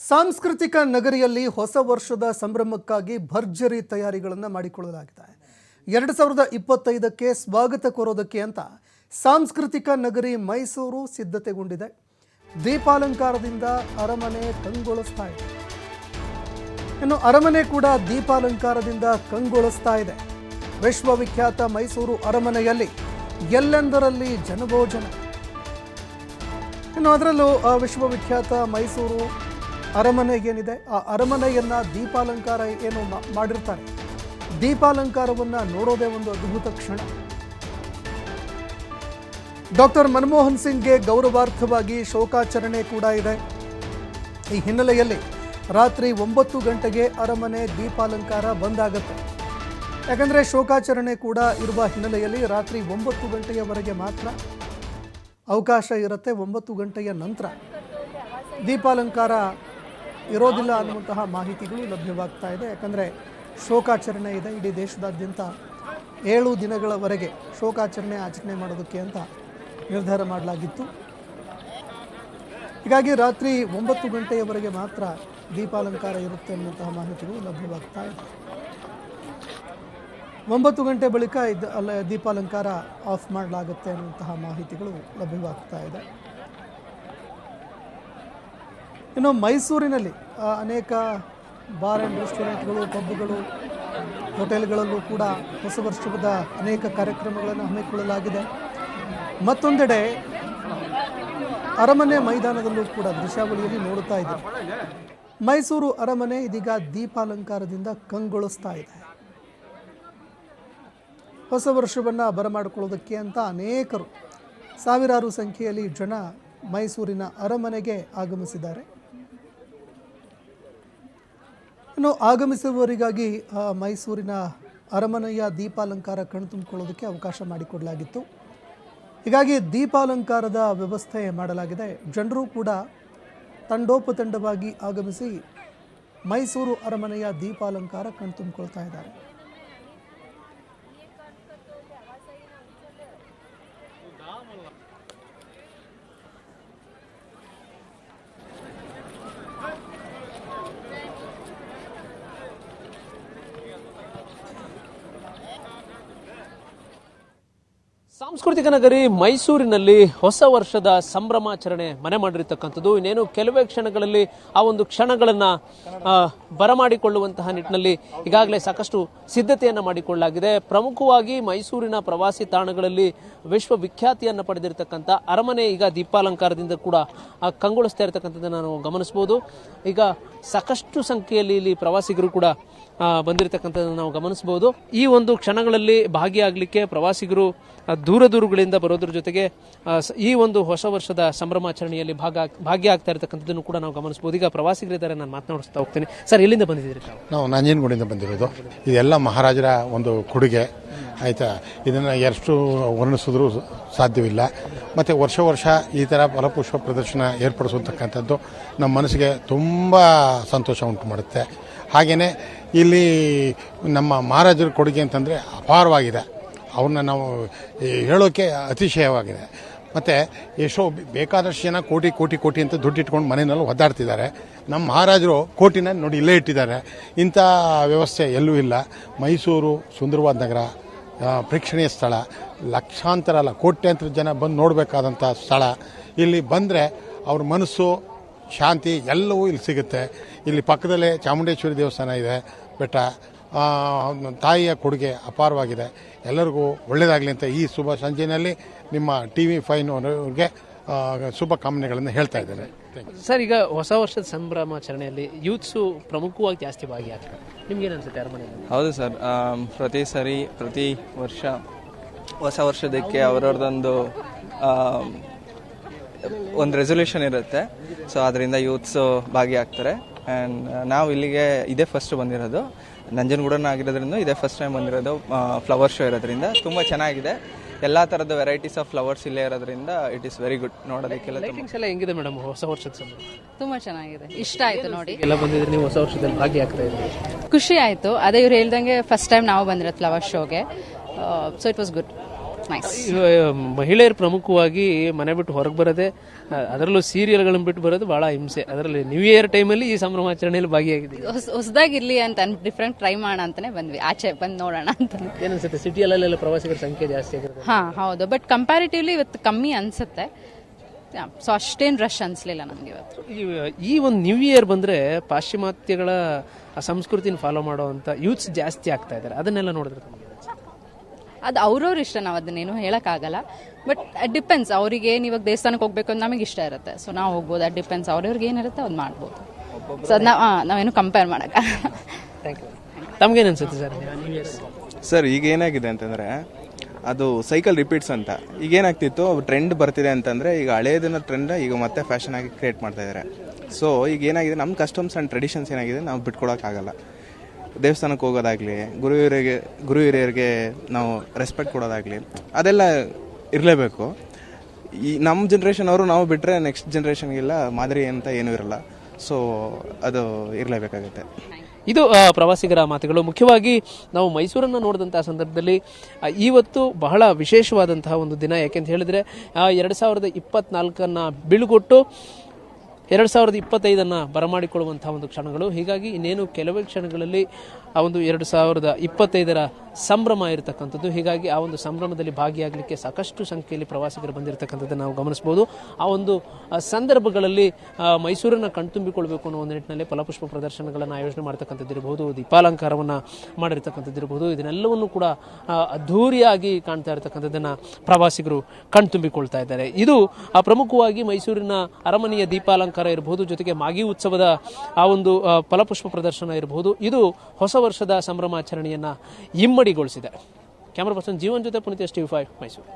ಸಾಂಸ್ಕೃತಿಕ ನಗರಿಯಲ್ಲಿ ಹೊಸ ವರ್ಷದ ಸಂಭ್ರಮಕ್ಕಾಗಿ ಭರ್ಜರಿ ತಯಾರಿಗಳನ್ನು ಮಾಡಿಕೊಳ್ಳಲಾಗಿದೆ. 2025ಕ್ಕೆ ಸ್ವಾಗತ ಕೋರೋದಕ್ಕೆ ಅಂತ ಸಾಂಸ್ಕೃತಿಕ ನಗರಿ ಮೈಸೂರು ಸಿದ್ಧತೆಗೊಂಡಿದೆ. ದೀಪಾಲಂಕಾರದಿಂದ ಅರಮನೆ ಕಂಗೊಳಿಸ್ತಾ ಇದೆ. ಇನ್ನು ಅರಮನೆ ಕೂಡ ದೀಪಾಲಂಕಾರದಿಂದ ಕಂಗೊಳಿಸ್ತಾ ಇದೆ. ವಿಶ್ವವಿಖ್ಯಾತ ಮೈಸೂರು ಅರಮನೆಯಲ್ಲಿ ಎಲ್ಲೆಂದರಲ್ಲಿ ಜನಭೋಜನ. ಇನ್ನು ಅದರಲ್ಲೂ ವಿಶ್ವವಿಖ್ಯಾತ ಮೈಸೂರು ಅರಮನೆ ಏನಿದೆ, ಆ ಅರಮನೆಯನ್ನ ದೀಪಾಲಂಕಾರ ಏನು ಮಾಡಿರ್ತಾರೆ, ದೀಪಾಲಂಕಾರವನ್ನ ನೋಡೋದೇ ಒಂದು ಅದ್ಭುತ ಕ್ಷಣ. ಡಾಕ್ಟರ್ ಮನಮೋಹನ್ ಸಿಂಗ್ಗೆ ಗೌರವಾರ್ಥವಾಗಿ ಶೋಕಾಚರಣೆ ಕೂಡ ಇದೆ. ಈ ಹಿನ್ನೆಲೆಯಲ್ಲಿ ರಾತ್ರಿ 9 ಗಂಟೆಗೆ ಅರಮನೆ ದೀಪಾಲಂಕಾರ ಬಂದಾಗುತ್ತೆ. ಯಾಕಂದರೆ ಶೋಕಾಚರಣೆ ಕೂಡ ಇರುವ ಹಿನ್ನೆಲೆಯಲ್ಲಿ ರಾತ್ರಿ 9 ಗಂಟೆಯವರೆಗೆ ಮಾತ್ರ ಅವಕಾಶ ಇರುತ್ತೆ. 9 ಗಂಟೆಯ ನಂತರ ದೀಪಾಲಂಕಾರ ಇರೋದಿಲ್ಲ ಅನ್ನುವಂತಹ ಮಾಹಿತಿಗಳು ಲಭ್ಯವಾಗ್ತಾ ಇದೆ. ಯಾಕಂದರೆ ಶೋಕಾಚರಣೆ ಇದೆ. ಇಡೀ ದೇಶದಾದ್ಯಂತ 7 ದಿನಗಳವರೆಗೆ ಶೋಕಾಚರಣೆ ಆಚರಣೆ ಮಾಡೋದಕ್ಕೆ ಅಂತ ನಿರ್ಧಾರ ಮಾಡಲಾಗಿತ್ತು. ಹೀಗಾಗಿ ರಾತ್ರಿ 9 ಗಂಟೆಯವರೆಗೆ ಮಾತ್ರ ದೀಪಾಲಂಕಾರ ಇರುತ್ತೆ ಅನ್ನುವಂತಹ ಮಾಹಿತಿಗಳು ಲಭ್ಯವಾಗ್ತಾ ಇದೆ. 9 ಗಂಟೆ ಬಳಿಕ ದೀಪಾಲಂಕಾರ ಆಫ್ ಮಾಡಲಾಗುತ್ತೆ ಅನ್ನುವಂತಹ ಮಾಹಿತಿಗಳು ಲಭ್ಯವಾಗ್ತಾ ಇದೆ. ಇನ್ನು ಮೈಸೂರಿನಲ್ಲಿ ಅನೇಕ ಬಾರ್ ಆ್ಯಂಡ್ ರೆಸ್ಟೋರೆಂಟ್ಗಳು, ಪಬ್ಗಳು, ಹೋಟೆಲ್ಗಳಲ್ಲೂ ಕೂಡ ಹೊಸ ವರ್ಷದ ಅನೇಕ ಕಾರ್ಯಕ್ರಮಗಳನ್ನು ಹಮ್ಮಿಕೊಳ್ಳಲಾಗಿದೆ. ಮತ್ತೊಂದೆಡೆ ಅರಮನೆ ಮೈದಾನದಲ್ಲೂ ಕೂಡ ದೃಶ್ಯಾವಳಿಯಲ್ಲಿ ನೋಡುತ್ತಾ ಇದ್ದಾರೆ. ಮೈಸೂರು ಅರಮನೆ ಇದೀಗ ದೀಪಾಲಂಕಾರದಿಂದ ಕಂಗೊಳಿಸ್ತಾ ಇದೆ. ಹೊಸ ವರ್ಷವನ್ನು ಬರಮಾಡಿಕೊಳ್ಳೋದಕ್ಕೆ ಅಂತ ಅನೇಕರು, ಸಾವಿರಾರು ಸಂಖ್ಯೆಯಲ್ಲಿ ಜನ ಮೈಸೂರಿನ ಅರಮನೆಗೆ ಆಗಮಿಸಿದ್ದಾರೆ. ಇನ್ನು ಆಗಮಿಸುವವರಿಗಾಗಿ ಮೈಸೂರಿನ ಅರಮನೆಯ ದೀಪಾಲಂಕಾರ ಕಣ್ತುಂಬಿಕೊಳ್ಳೋದಕ್ಕೆ ಅವಕಾಶ ಮಾಡಿಕೊಡಲಾಗಿತ್ತು. ಹೀಗಾಗಿ ದೀಪಾಲಂಕಾರದ ವ್ಯವಸ್ಥೆ ಮಾಡಲಾಗಿದೆ. ಜನರು ಕೂಡ ತಂಡೋಪತಂಡವಾಗಿ ಆಗಮಿಸಿ ಮೈಸೂರು ಅರಮನೆಯ ದೀಪಾಲಂಕಾರ ಕಣ್ತುಂಬಿಕೊಳ್ತಾ ಇದ್ದಾರೆ. ಸಾಂಸ್ಕೃತಿಕ ನಗರಿ ಮೈಸೂರಿನಲ್ಲಿ ಹೊಸ ವರ್ಷದ ಸಂಭ್ರಮಾಚರಣೆ ಮನೆ ಮಾಡಿರ್ತಕ್ಕಂಥದ್ದು. ಇನ್ನೇನು ಕೆಲವೇ ಕ್ಷಣಗಳಲ್ಲಿ ಆ ಒಂದು ಕ್ಷಣಗಳನ್ನ ಬರಮಾಡಿಕೊಳ್ಳುವಂತಹ ನಿಟ್ಟಿನಲ್ಲಿ ಈಗಾಗಲೇ ಸಾಕಷ್ಟು ಸಿದ್ಧತೆಯನ್ನ ಮಾಡಿಕೊಳ್ಳಲಾಗಿದೆ. ಪ್ರಮುಖವಾಗಿ ಮೈಸೂರಿನ ಪ್ರವಾಸಿ ತಾಣಗಳಲ್ಲಿ ವಿಶ್ವವಿಖ್ಯಾತಿಯನ್ನು ಪಡೆದಿರತಕ್ಕಂಥ ಅರಮನೆ ಈಗ ದೀಪಾಲಂಕಾರದಿಂದ ಕೂಡ ಕಂಗೊಳಿಸ್ತಾ ಇರತಕ್ಕಂಥದ್ದನ್ನು ನಾವು ಗಮನಿಸಬಹುದು. ಈಗ ಸಾಕಷ್ಟು ಸಂಖ್ಯೆಯಲ್ಲಿ ಇಲ್ಲಿ ಪ್ರವಾಸಿಗರು ಕೂಡ ಬಂದಿರತಕ್ಕಂಥದ್ದನ್ನು ನಾವು ಗಮನಿಸಬಹುದು. ಈ ಒಂದು ಕ್ಷಣಗಳಲ್ಲಿ ಭಾಗಿಯಾಗಲಿಕ್ಕೆ ಪ್ರವಾಸಿಗರು ದೂರಗಳಿಂದ ಬರೋದ್ರ ಜೊತೆಗೆ ಈ ಒಂದು ಹೊಸ ವರ್ಷದ ಸಂಭ್ರಮಾಚರಣೆಯಲ್ಲಿ ಭಾಗಿಯಾಗ್ತಾ ಇರತಕ್ಕಂಥದ್ದನ್ನು ಕೂಡ ನಾವು ಗಮನಿಸಬಹುದು. ಈಗ ಪ್ರವಾಸಿಗರಿದ್ದಾರೆ, ನಾನು ಮಾತನಾಡಿಸ್ತಾ ಹೋಗ್ತೀನಿ. ಸರ್, ಎಲ್ಲಿಂದ ಬಂದಿದ್ದೀರಿ? ನಾವು ನಂಜನಗೂಡಿಂದ ಬಂದಿರೋದು. ಇದೆಲ್ಲ ಮಹಾರಾಜರ ಒಂದು ಕೊಡುಗೆ, ಆಯಿತಾ. ಇದನ್ನು ಎಷ್ಟು ವರ್ಣಿಸಿದ್ರೂ ಸಾಧ್ಯವಿಲ್ಲ. ಮತ್ತು ವರ್ಷ ಈ ಥರ ಫಲಪುಷ್ಪ ಪ್ರದರ್ಶನ ಏರ್ಪಡಿಸುತ್ತಕ್ಕಂಥದ್ದು ನಮ್ಮ ಮನಸ್ಸಿಗೆ ತುಂಬ ಸಂತೋಷ ಉಂಟು ಮಾಡುತ್ತೆ. ಹಾಗೆಯೇ ಇಲ್ಲಿ ನಮ್ಮ ಮಹಾರಾಜರ ಕೊಡುಗೆ ಅಂತಂದರೆ ಅಪಾರವಾಗಿದೆ. ಅವ್ರನ್ನ ನಾವು ಹೇಳೋಕ್ಕೆ ಅತಿಶಯವಾಗಿದೆ. ಮತ್ತು ಎಷ್ಟೋ ಬೇಕಾದಷ್ಟು ಜನ ಕೋಟಿ ಅಂತ ದುಡ್ಡಿಟ್ಕೊಂಡು ಮನೆಯಲ್ಲಿ ಒದ್ದಾಡ್ತಿದ್ದಾರೆ. ನಮ್ಮ ಮಹಾರಾಜರು ಕೋಟಿನ ನೋಡಿ ಇಲ್ಲೇ ಇಟ್ಟಿದ್ದಾರೆ. ಇಂಥ ವ್ಯವಸ್ಥೆ ಎಲ್ಲೂ ಇಲ್ಲ. ಮೈಸೂರು ಸುಂದರವಾದ ನಗರ, ಪ್ರೇಕ್ಷಣೀಯ ಸ್ಥಳ, ಲಕ್ಷಾಂತರ ಅಲ್ಲ ಕೋಟ್ಯಾಂತರ ಜನ ಬಂದು ನೋಡಬೇಕಾದಂಥ ಸ್ಥಳ. ಇಲ್ಲಿ ಬಂದರೆ ಅವ್ರ ಮನಸ್ಸು ಶಾಂತಿ ಎಲ್ಲವೂ ಇಲ್ಲಿ ಸಿಗುತ್ತೆ. ಇಲ್ಲಿ ಪಕ್ಕದಲ್ಲೇ ಚಾಮುಂಡೇಶ್ವರಿ ದೇವಸ್ಥಾನ ಇದೆ, ಬೆಟ್ಟ. ತಾಯಿಯ ಕೊಡುಗೆ ಅಪಾರವಾಗಿದೆ. ಎಲ್ಲರಿಗೂ ಒಳ್ಳೆಯದಾಗಲಿ ಅಂತ ಈ ಶುಭ ಸಂಜೆಯಲ್ಲಿ ನಿಮ್ಮ TV5 ಅವರಿಗೆ ಶುಭ ಕಾಮನೆಗಳನ್ನು ಹೇಳ್ತಾ ಇದ್ದೇನೆ. ಸರ್, ಈಗ ಹೊಸ ವರ್ಷದ ಸಂಭ್ರಮಾಚರಣೆಯಲ್ಲಿ ಯೂತ್ಸು ಪ್ರಮುಖವಾಗಿ ಜಾಸ್ತಿ ಭಾಗಿಯಾಗ್ತಾರೆ. ನಿಮ್ಗೇನು ಅನ್ಸುತ್ತೆ ಅರಮನೆಯಲ್ಲಿ? ಹೌದು ಸರ್, ಪ್ರತಿ ವರ್ಷ ಹೊಸ ವರ್ಷದಕ್ಕೆ ಅವರವ್ರದ್ದೊಂದು ಒಂದು ರೆಸೊಲ್ಯೂಷನ್ ಇರುತ್ತೆ. ಸೊ ಅದರಿಂದ ಯೂತ್ಸು ಭಾಗಿಯಾಗ್ತಾರೆ. ಆ್ಯಂಡ್ ನಾವು ಇಲ್ಲಿಗೆ ಇದೇ ಫಸ್ಟ್ ಬಂದಿರೋದು, ನಂಜನಗೂಡನ ಆಗಿರೋದ್ರಿಂದ ಇದೇ ಫಸ್ಟ್ ಟೈಮ್ ಬಂದಿರೋದು. ಫ್ಲವರ್ ಶೋ ಇರೋದ್ರಿಂದ ತುಂಬ ಚೆನ್ನಾಗಿದೆ. ಎಲ್ಲ ಥರದ ವೆರೈಟೀಸ್ ಆಫ್ ಫ್ಲವರ್ಸ್ ಇಲ್ಲೇ ಇರೋದ್ರಿಂದ ಇಟ್ ಈಸ್ ವೆರಿ ಗುಡ್. ನೋಡೋದಕ್ಕೆಲ್ಲ ಎಲ್ಲ ಹೆಂಗಿದೆ ಮೇಡಮ್ ಹೊಸ ವರ್ಷದ ಸಂಭ್ರಮ? ತುಂಬಾ ಚೆನ್ನಾಗಿದೆ, ಇಷ್ಟ ಆಯ್ತು ನೋಡಿ. ಎಲ್ಲ ಬಂದಿದ್ರೆ ನೀವು ಹೊಸ ವರ್ಷದಲ್ಲಿ ಭಾಗಿಯಾಗ್ತಾ ಇದ್ದೀರಿ, ಖುಷಿ ಆಯ್ತು. ಅದೇ ಇವ್ರು ಹೇಳ್ದಂಗೆ ಫಸ್ಟ್ ಟೈಮ್ ನಾವು ಬಂದಿರೋದು ಫ್ಲವರ್ ಶೋಗೆ. So it was good. Nice. ಮಹಿಳೆಯರು ಪ್ರಮುಖವಾಗಿ ಮನೆ ಬಿಟ್ಟು ಹೊರಗೆ ಬರೋದೇ, ಅದರಲ್ಲೂ ಸೀರಿಯಲ್ಗಳನ್ನ ಬಿಟ್ಟು ಬರೋದು ಬಹಳ ಹಿಂಸೆ. ಅದರಲ್ಲಿ ನ್ಯೂ ಇಯರ್ ಟೈಮಲ್ಲಿ ಈ ಸಂಭ್ರಮಾಚರಣೆಯಲ್ಲಿ ಭಾಗಿಯಾಗಿದೆ. ಹೊಸದಾಗಿರ್ಲಿ ಅಂತ ಡಿಫ್ರೆಂಟ್ ಟ್ರೈ ಮಾಡೋಣ ಅಂತಾನೆ ಬಂದ್ವಿ, ಆಚೆ ಬಂದು ನೋಡೋಣ ಅಂತ. ಏನನ್ಸುತ್ತೆ, ಸಿಟಿಯಲ್ಲೆಲ್ಲ ಪ್ರವಾಸಿಗರ ಸಂಖ್ಯೆ ಜಾಸ್ತಿ ಆಗಿರೋದು? ಹಾ ಹೌದು, ಬಟ್ ಕಂಪ್ಯಾರಿಟಿವ್ಲಿ ಇವತ್ತು ಕಮ್ಮಿ ಅನ್ಸುತ್ತೆ. ಸೊ ಅಷ್ಟೇನು ರಶ್ ಅನ್ಸ್ಲಿಲ್ಲ ನಮ್ಗೆ ಇವತ್ತು. ಈ ಒಂದು ನ್ಯೂ ಇಯರ್ ಬಂದ್ರೆ ಪಾಶ್ಚಿಮಾತ್ಯಗಳ ಸಂಸ್ಕೃತಿನ ಫಾಲೋ ಮಾಡುವಂತ ಯೂತ್ಸ್ ಜಾಸ್ತಿ ಆಗ್ತಾ ಇದ್ದಾರೆ. ಅದನ್ನೆಲ್ಲ ನೋಡಿದ್ರೆ ಅದು ಅವ್ರವ್ರ ಇಷ್ಟ, ನಾವು ಅದನ್ನೇನು ಹೇಳೋಕ್ಕಾಗಲ್ಲ. ಬಟ್ ಡಿಪೆಂಡ್ಸ್, ಅವರಿಗೆ ಇವಾಗ ದೇವಸ್ಥಾನಕ್ಕೆ ಹೋಗ್ಬೇಕು ಅಂತ ನಮಗೆ ಇಷ್ಟ ಇರುತ್ತೆ, ಸೊ ನಾವು ಹೋಗ್ಬೋದು. ಅದು ಡಿಪೆಂಡ್ಸ್, ಅವ್ರವ್ರಿಗೆ ಏನಿರುತ್ತೆ ಅದು ಮಾಡ್ಬೋದು. ಸೊ ಅದು ನಾವೇನು ಕಂಪೇರ್ ಮಾಡೋಕ್ಕಾಗಲ್ಲ. Thank you. ತಮ್ಗೇನು ಅನ್ಸುತ್ತೆ ಸರ್ ನ್ಯೂ ಇಯರ್? ಸರ್ ಈಗ ಏನಾಗಿದೆ ಅಂತಂದರೆ ಅದು ಸೈಕಲ್ ರಿಪೀಟ್ಸ್ ಅಂತ. ಈಗ ಏನಾಗ್ತಿತ್ತು, ಟ್ರೆಂಡ್ ಬರ್ತಿದೆ ಅಂತಂದರೆ ಈಗ ಹಳೇದಿನ ಟ್ರೆಂಡ್ ಈಗ ಮತ್ತೆ ಫ್ಯಾಷನ್ ಆಗಿ ಕ್ರಿಯೇಟ್ ಮಾಡ್ತಾ ಇದ್ದಾರೆ. ಸೊ ಈಗ ಏನಾಗಿದೆ, ನಮ್ಮ ಕಸ್ಟಮ್ಸ್ ಆ್ಯಂಡ್ ಟ್ರೆಡಿಷನ್ಸ್ ಏನಾಗಿದೆ ನಾವು ಬಿಟ್ಕೊಡೋಕ್ಕಾಗಲ್ಲ. ದೇವಸ್ಥಾನಕ್ಕೆ ಹೋಗೋದಾಗಲಿ, ಗುರು ಹಿರಿಯರಿಗೆ ನಾವು ರೆಸ್ಪೆಕ್ಟ್ ಕೊಡೋದಾಗಲಿ, ಅದೆಲ್ಲ ಇರಲೇಬೇಕು. ಈ ನಮ್ಮ ಜನ್ರೇಷನ್ ಅವರು ನಾವು ಬಿಟ್ಟರೆ ನೆಕ್ಸ್ಟ್ ಜನ್ರೇಷನ್ಗೆಲ್ಲ ಮಾದರಿ ಅಂತ ಏನೂ ಇರಲ್ಲ. ಸೊ ಅದು ಇರಲೇಬೇಕಾಗುತ್ತೆ. ಇದು ಪ್ರವಾಸಿಗರ ಮಾತುಗಳು. ಮುಖ್ಯವಾಗಿ ನಾವು ಮೈಸೂರನ್ನು ನೋಡಿದಂತಹ ಸಂದರ್ಭದಲ್ಲಿ ಇವತ್ತು ಬಹಳ ವಿಶೇಷವಾದಂತಹ ಒಂದು ದಿನ. ಯಾಕೆಂತ ಹೇಳಿದ್ರೆ 2024 ಬೀಳುಗೊಟ್ಟು 2025 ಬರಮಾಡಿಕೊಳ್ಳುವಂತಹ ಒಂದು ಕ್ಷಣಗಳು. ಹೀಗಾಗಿ ಇನ್ನೇನು ಕೆಲವೇ ಕ್ಷಣಗಳಲ್ಲಿ ಆ ಒಂದು 2025 ಸಂಭ್ರಮ ಇರತಕ್ಕಂಥದ್ದು. ಹೀಗಾಗಿ ಆ ಒಂದು ಸಂಭ್ರಮದಲ್ಲಿ ಭಾಗಿಯಾಗಲಿಕ್ಕೆ ಸಾಕಷ್ಟು ಸಂಖ್ಯೆಯಲ್ಲಿ ಪ್ರವಾಸಿಗರು ಬಂದಿರತಕ್ಕಂಥದ್ದನ್ನು ನಾವು ಗಮನಿಸಬಹುದು. ಆ ಒಂದು ಸಂದರ್ಭಗಳಲ್ಲಿ ಮೈಸೂರನ್ನು ಕಣ್ತುಂಬಿಕೊಳ್ಬೇಕು ಅನ್ನೋ ಒಂದು ನಿಟ್ಟಿನಲ್ಲಿ ಫಲಪುಷ್ಪ ಪ್ರದರ್ಶನಗಳನ್ನು ಆಯೋಜನೆ ಮಾಡ್ತಕ್ಕಂಥದ್ದಿರಬಹುದು, ದೀಪಾಲಂಕಾರವನ್ನು ಮಾಡಿರ್ತಕ್ಕಂಥದ್ದಿರಬಹುದು. ಇದನ್ನೆಲ್ಲವನ್ನು ಕೂಡ ಅದ್ಧೂರಿಯಾಗಿ ಕಾಣ್ತಾ ಇರತಕ್ಕಂಥದ್ದನ್ನು ಪ್ರವಾಸಿಗರು ಕಣ್ತುಂಬಿಕೊಳ್ತಾ ಇದ್ದಾರೆ. ಇದು ಪ್ರಮುಖವಾಗಿ ಮೈಸೂರಿನ ಅರಮನೆಯ ದೀಪಾಲಂಕಾರ ಇರಬಹುದು, ಜೊತೆಗೆ ಮಾಗಿ ಉತ್ಸವದ ಆ ಒಂದು ಫಲಪುಷ್ಪ ಪ್ರದರ್ಶನ ಇರಬಹುದು. ಇದು ಹೊಸ ವರ್ಷದ ಸಂಭ್ರಮಾಚರಣೆಯನ್ನ ಇಮ್ಮಡಿಗೊಳಿಸಿದೆ. ಕ್ಯಾಮರಾ ಪರ್ಸನ್ ಜೀವನ್ ಜೊತೆ ಪುನೀತ್, TV5 ಮೈಸೂರು.